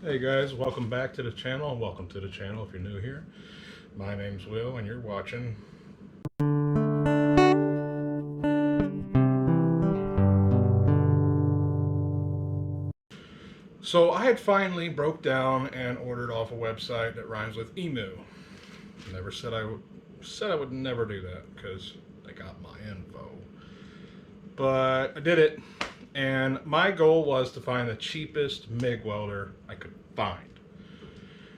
Hey guys, welcome back to the channel. Welcome to the channel if you're new here. My name's Will and you're watching. So I had finally broke down and ordered off a website that rhymes with emu. Never said I would never do that because they got my info. But I did it, and my goal was to find the cheapest MIG welder I could find.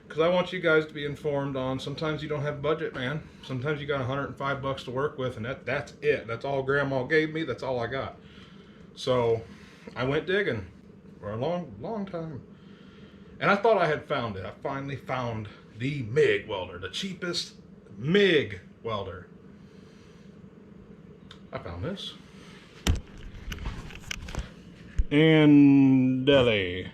Because I want you guys to be informed on sometimes you don't have budget, man. Sometimes you got 105 bucks to work with, and that's it. That's all grandma gave me. That's all I got. So I went digging for a long time. And I thought I had found it. I finally found the MIG welder, the cheapest MIG welder. I found this. In Delhi.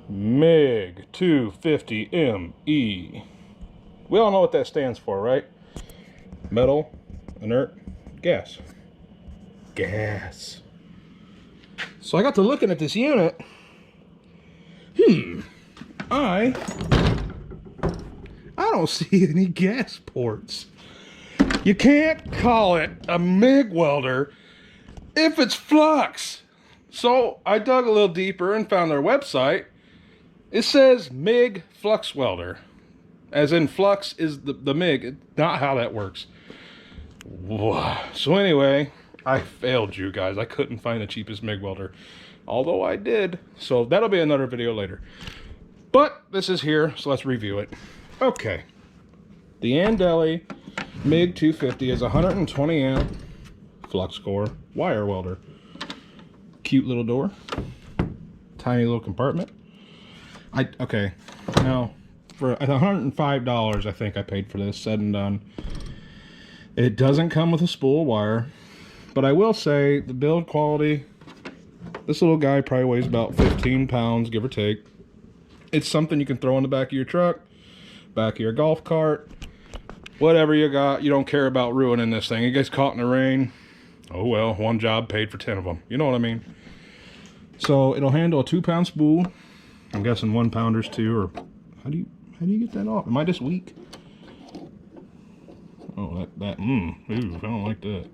MIG 250ME. We all know what that stands for, right? Metal, inert, gas. Gas. So I got to looking at this unit. I don't see any gas ports. You can't call it a MIG welder if it's flux. So I dug a little deeper and found their website. It says MIG flux welder, as in flux is the MIG, not how that works. So anyway, I failed you guys. I couldn't find the cheapest MIG welder, although I did. So that'll be another video later. But this is here, so let's review it. Okay, the Andeli MIG 250 is 120 amp flux core wire welder. Cute little door, tiny little compartment. Okay, now for $105 I think I paid for this, said and done. It doesn't come with a spool of wire, but I will say the build quality, this little guy probably weighs about 15 pounds, give or take. It's something you can throw in the back of your truck, back of your golf cart, whatever you got. You don't care about ruining this thing. It gets caught in the rain, oh well, one job paid for 10 of them. You know what I mean? So it'll handle a 2-pound spool. I'm guessing 1 pounders too, or how do you get that off? Am I just weak? Oh, ooh, I don't like that.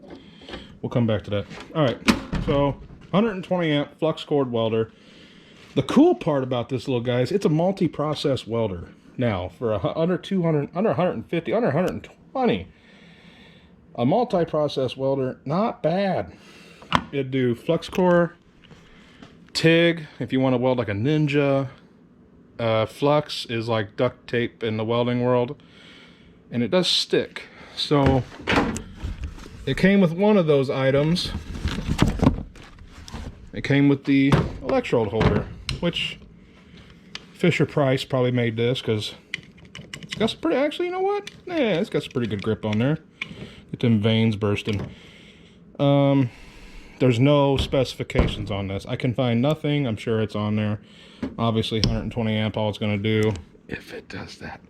We'll come back to that. All right, so 120 amp flux core welder. The cool part about this little guy is it's a multi-process welder. Now, for under 200, under 150, under 120, a multi-process welder, not bad. It'd do flux core, TIG, if you want to weld like a ninja. Flux is like duct tape in the welding world, and it does stick. So it came with one of those items. It came with the electrode holder, which Fisher Price probably made this because it's got some pretty, actually, you know what? Yeah, it's got some pretty good grip on there. Get them veins bursting. There's no specifications on this. I can find nothing. I'm sure it's on there. Obviously 120 amp, all it's going to do, if it does that.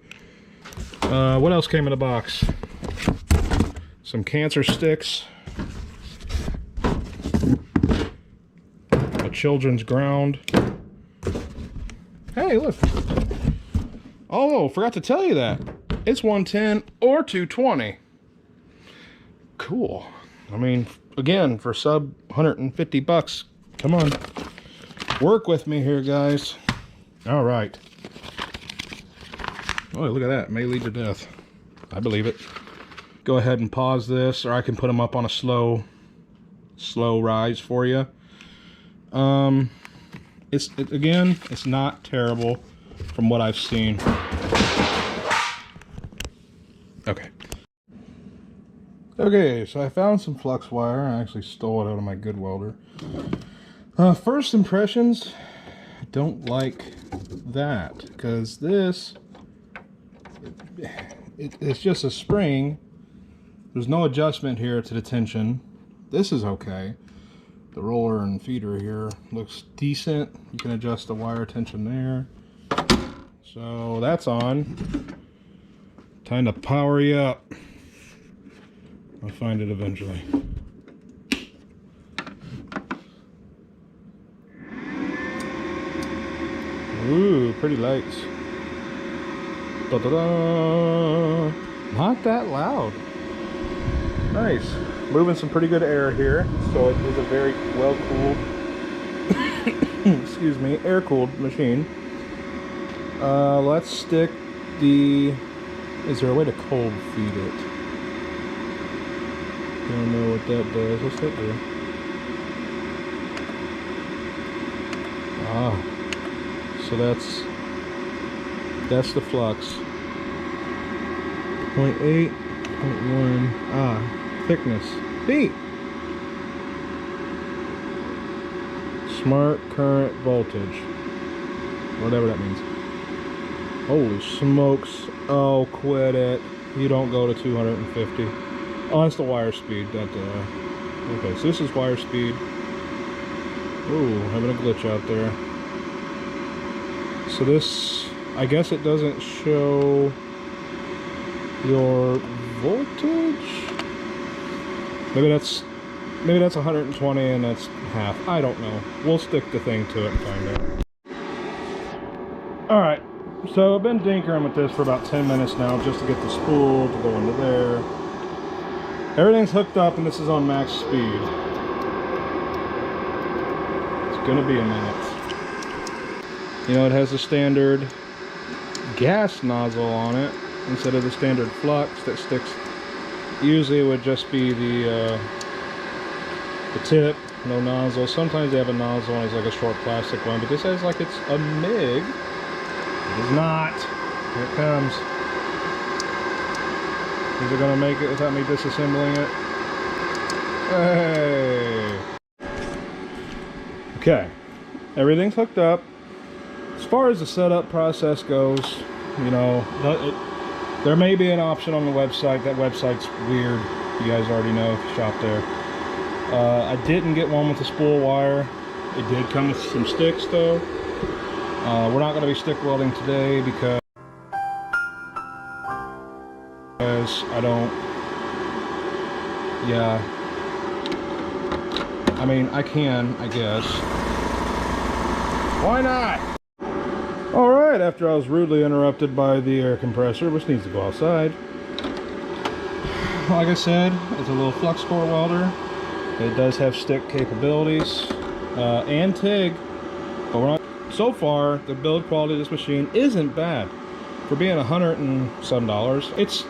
What else came in the box? Some cancer sticks. A children's ground. Hey, look. Oh, forgot to tell you that. It's 110 or 220. Cool. I mean, again, for sub 150 bucks, come on, work with me here, guys. All right. Oh, look at that. May lead to death. I believe it. Go ahead and pause this, or I can put them up on a slow rise for you. Again, it's not terrible from what I've seen. Okay, so I found some flux wire. I actually stole it out of my good welder. First impressions, I don't like that, because this, it's just a spring. There's no adjustment here to the tension. This is okay. The roller and feeder here looks decent. You can adjust the wire tension there. So that's on. Time to power you up. I'll find it eventually. Ooh, pretty lights. Da-da-da. Not that loud. Nice. Moving some pretty good air here. So it is a very well-cooled, excuse me, air-cooled machine. Let's stick the... Is there a way to cold feed it? Don't know what that does. What's that do? Ah. So that's the flux. 0.8, 0.1. Ah, thickness. Neat. Smart current voltage. Whatever that means. Holy smokes. Oh, quit it. You don't go to 250. Oh, that's the wire speed. Okay, so this is wire speed. Ooh, having a glitch out there. So this, I guess it doesn't show your voltage. Maybe that's 120 and that's half. I don't know. We'll stick the thing to it and find out. All right. So I've been dinkering with this for about 10 minutes now just to get the spool to go into there. Everything's hooked up and this is on max speed. It's gonna be a minute. You know, it has a standard gas nozzle on it instead of the standard flux that sticks. Usually it would just be the tip, no nozzle. Sometimes they have a nozzle and it's like a short plastic one, but this has like it's a MIG. It is not. Here it comes. Is it gonna make it without me disassembling it? Hey. Okay. Everything's hooked up. As far as the setup process goes, you know, there may be an option on the website. That website's weird. You guys already know if you shop there. I didn't get one with the spool wire. It did come with some sticks though. We're not going to be stick welding today because I don't, yeah, I mean, I can, I guess. Why not? Alright, after I was rudely interrupted by the air compressor, which needs to go outside. Like I said, it's a little flux core welder. It does have stick capabilities and TIG, but we're not. So far, the build quality of this machine isn't bad. For being $100 and some, it's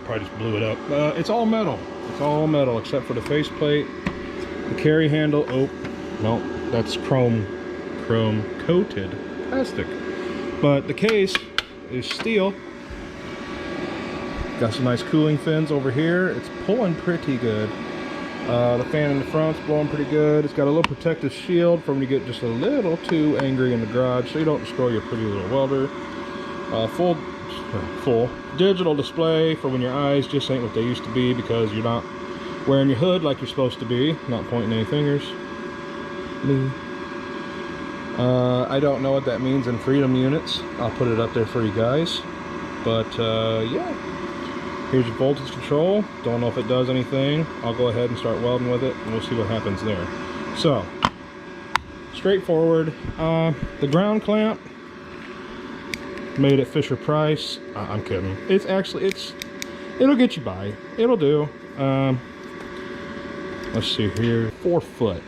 probably just blew it up. It's all metal. It's all metal except for the faceplate, the carry handle. Oh, no, that's chrome coated plastic. But the case is steel. Got some nice cooling fins over here. It's pulling pretty good. The fan in the front's blowing pretty good. It's got a little protective shield for when you get just a little too angry in the garage, so you don't destroy your pretty little welder. Full digital display for when your eyes just ain't what they used to be because you're not wearing your hood like you're supposed to be. Not pointing any fingers. I don't know what that means in freedom units. I'll put it up there for you guys. But yeah. Here's your voltage control. Don't know if it does anything. I'll go ahead and start welding with it and we'll see what happens there. So, straightforward. The ground clamp, made at Fisher Price. I'm kidding. It's actually, it'll get you by. It'll do. Let's see here. 4 foot.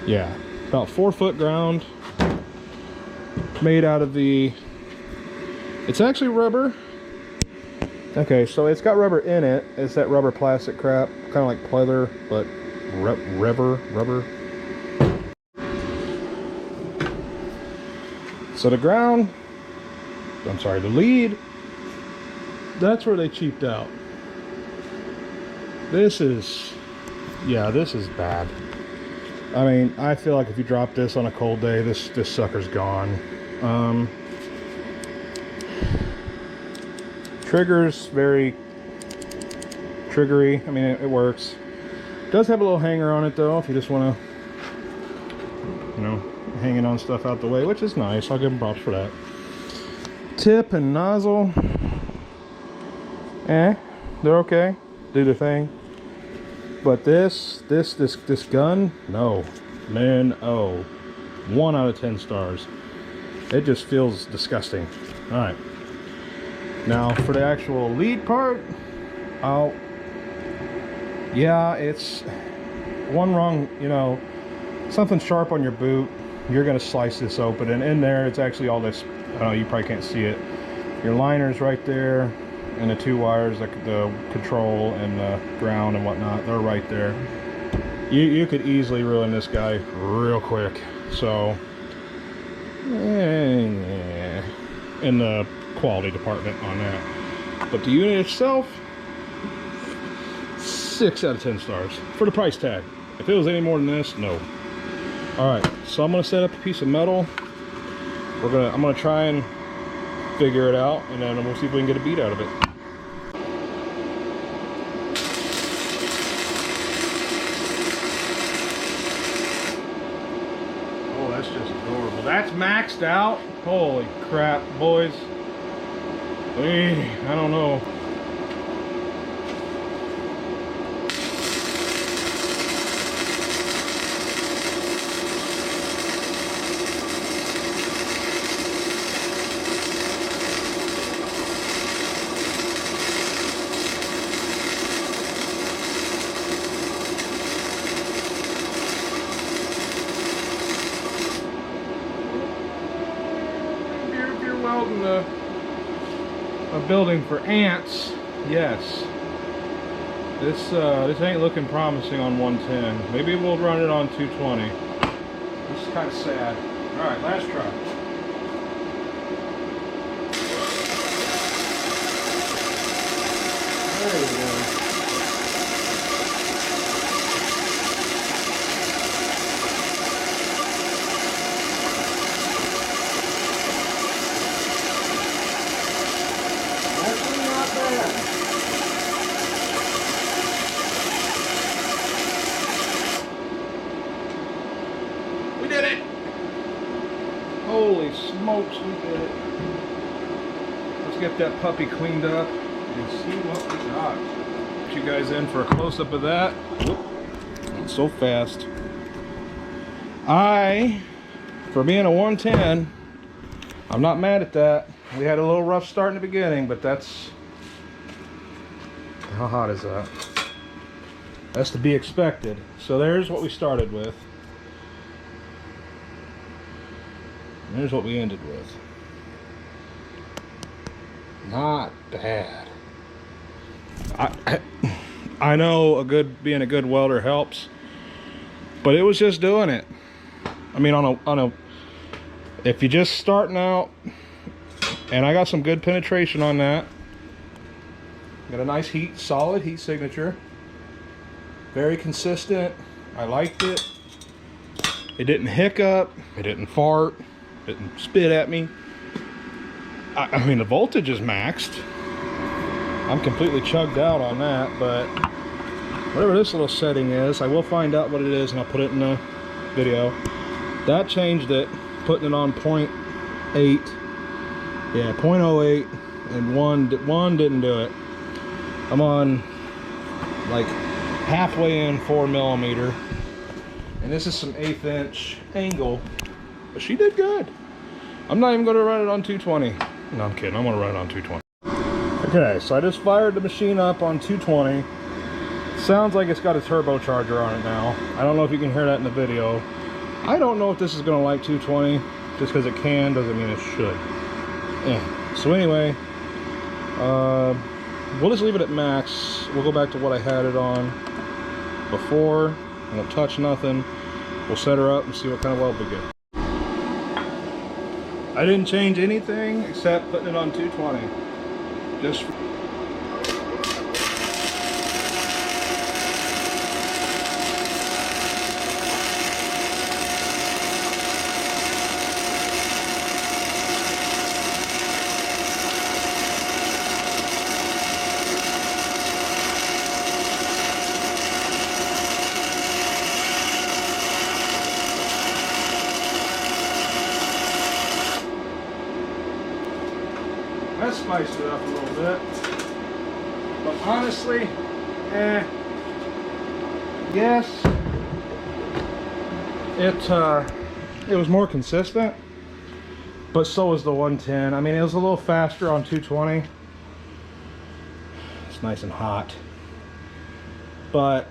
Yeah, about 4 foot ground. Made out of the, it's actually rubber. Okay, so it's got rubber in it. It's that rubber plastic crap, kind of like pleather, but rubber. So the ground, I'm sorry, the lead, that's where they cheaped out. This is, yeah, this is bad. I mean, I feel like if you drop this on a cold day, this sucker's gone. Trigger's very triggery. I mean, it works. It does have a little hanger on it though, if you just want to, you know, hanging on stuff out the way, which is nice. I'll give them props for that. Tip and nozzle, they're okay, do their thing. But this gun, no, man, oh, 1 out of 10 stars. It just feels disgusting. All right. Now for the actual lead part, yeah, it's one wrong, you know, something sharp on your boot, you're gonna slice this open, and in there it's actually all this, I don't know, you probably can't see it. Your liner's right there, and the 2 wires, like the control and the ground and whatnot, they're right there. You could easily ruin this guy real quick. So, in the quality department on that. But the unit itself, 6 out of 10 stars for the price tag. If it was any more than this, no. All right, so I'm gonna set up a piece of metal. I'm gonna try and figure it out, and then we'll see if we can get a beat out of it. Oh, that's just adorable. That's maxed out. Holy crap, boys. I don't know. Welding a building for ants, yes. This ain't looking promising on 110. Maybe we'll run it on 220. This is kind of sad. All right, last try. There we go. We did it! Holy smokes, we did it. Let's get that puppy cleaned up and see what we got. Put you guys in for a close-up of that. Whoop. Not so fast. For being a 110, I'm not mad at that. We had a little rough start in the beginning, but that's... How hot is that? That's to be expected. So there's what we started with. And here's what we ended with. Not bad. I know being a good welder helps, but it was just doing it. I mean, if you're just starting out, and I got some good penetration on that. Got a nice solid heat signature. Very consistent. I liked it. It didn't hiccup. It didn't fart. It didn't spit at me. I mean, the voltage is maxed. I'm completely chugged out on that, but whatever this little setting is, I will find out what it is and I'll put it in the video. That changed it, putting it on 0.8. Yeah, 0.08, and one didn't do it. I'm on like halfway in 4mm, and this is some 1/8 inch angle, but she did good. I'm not even going to run it on 220. No, I'm kidding. I'm going to run it on 220. Okay, so I just fired the machine up on 220. Sounds like it's got a turbocharger on it now. I don't know if you can hear that in the video. I don't know if this is going to like 220. Just because it can doesn't mean it should. Yeah. So anyway, we'll just leave it at max. We'll go back to what I had it on before. I won't touch nothing. We'll set her up and see what kind of weld we get. I didn't change anything except putting it on 220. Just that spiced it up a little bit, but honestly, yes, It was more consistent, but so was the 110. I mean, it was a little faster on 220. It's nice and hot, but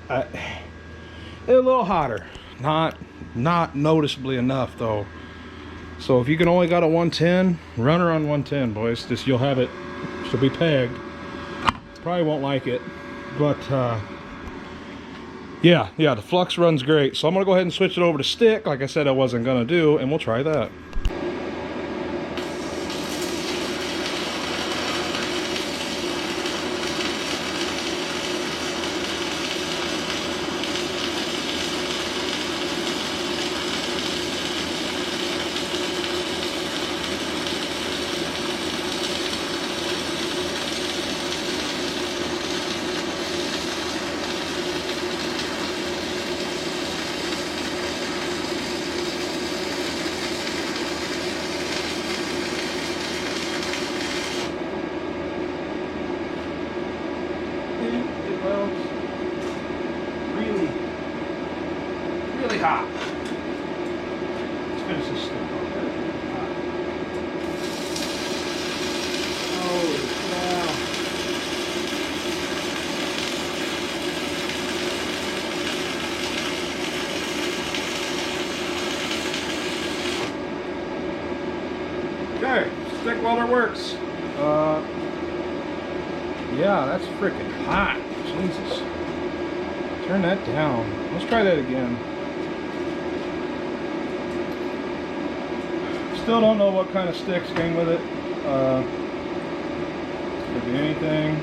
it was a little hotter. Not noticeably enough though. So if you can only got a 110, run her on 110, boys. Just you'll have it. She'll be pegged. Probably won't like it, but yeah, the flux runs great. So I'm gonna go ahead and switch it over to stick, like I said I wasn't gonna do, and we'll try that. Really hot. Let's finish this stick off there. Holy cow. Okay, stick welder works. Yeah, that's freaking hot. Jesus. Turn that down. Let's try that again. Still don't know what kind of sticks came with it. Could be anything.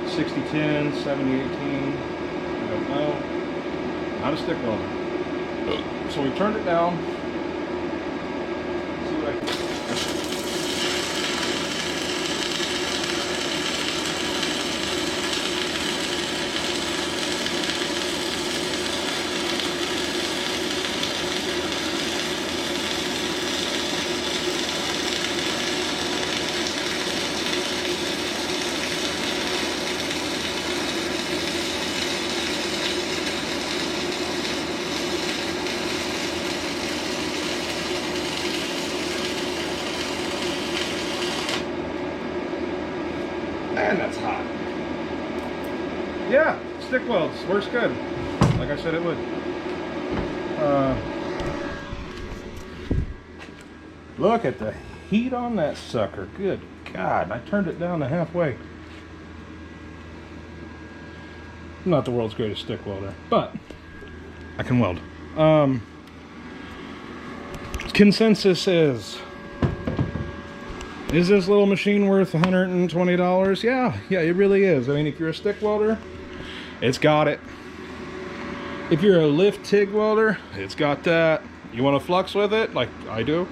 60-10, 70-18. I don't know. Not a stick welder. So we turned it down. See what I can do. Man, that's hot. Yeah, stick welds works good. Like I said it would. Look at the heat on that sucker. Good God, I turned it down to halfway. I'm not the world's greatest stick welder, but I can weld. Consensus is this little machine worth $120? Yeah, it really is. I mean, if you're a stick welder, it's got it. If you're a lift TIG welder, it's got that. You want to flux with it, like I do?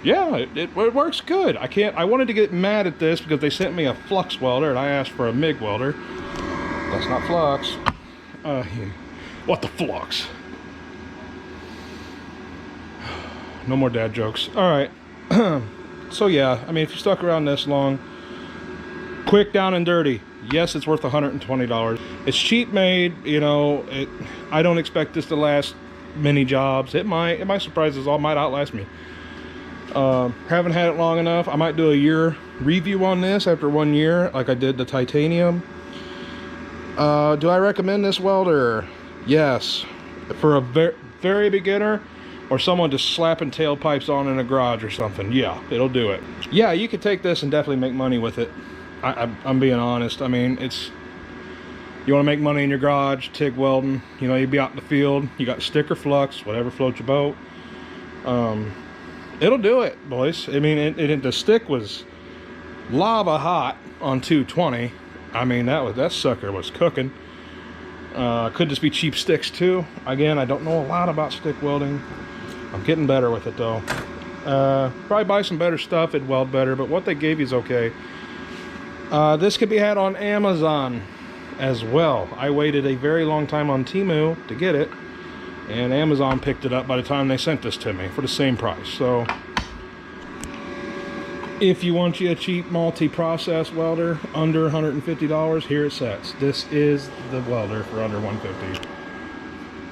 Yeah, it works good. I wanted to get mad at this because they sent me a flux welder and I asked for a MIG welder. That's not flux. What the flux? No more dad jokes. All right. So yeah, I mean, if you stuck around this long, quick, down and dirty, yes, it's worth $120. It's cheap made, you know. I don't expect this to last many jobs. It might surprise us all, might outlast me. Haven't had it long enough. I might do a year review on this after 1 year, like I did the titanium. Do I recommend this welder? Yes. For a very beginner, or someone just slapping tailpipes on in a garage or something, yeah, it'll do it. Yeah, you could take this and definitely make money with it. I'm being honest. I mean, you want to make money in your garage, TIG welding, you know, you'd be out in the field, you got stick or flux, whatever floats your boat. It'll do it, boys. I mean, the stick was lava hot on 220. I mean, that sucker was cooking. Could just be cheap sticks too. Again, I don't know a lot about stick welding. I'm getting better with it though. Probably buy some better stuff, it'd weld better, but what they gave you is okay. This could be had on Amazon as well. I waited a very long time on Temu to get it, and Amazon picked it up by the time they sent this to me for the same price. So if you want you a cheap multi-process welder under $150, here it sets. This is the welder for under $150.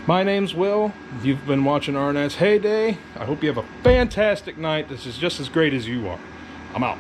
My name's Will. You've been watching RNS Heyday. I hope you have a fantastic night. This is just as great as you are. I'm out.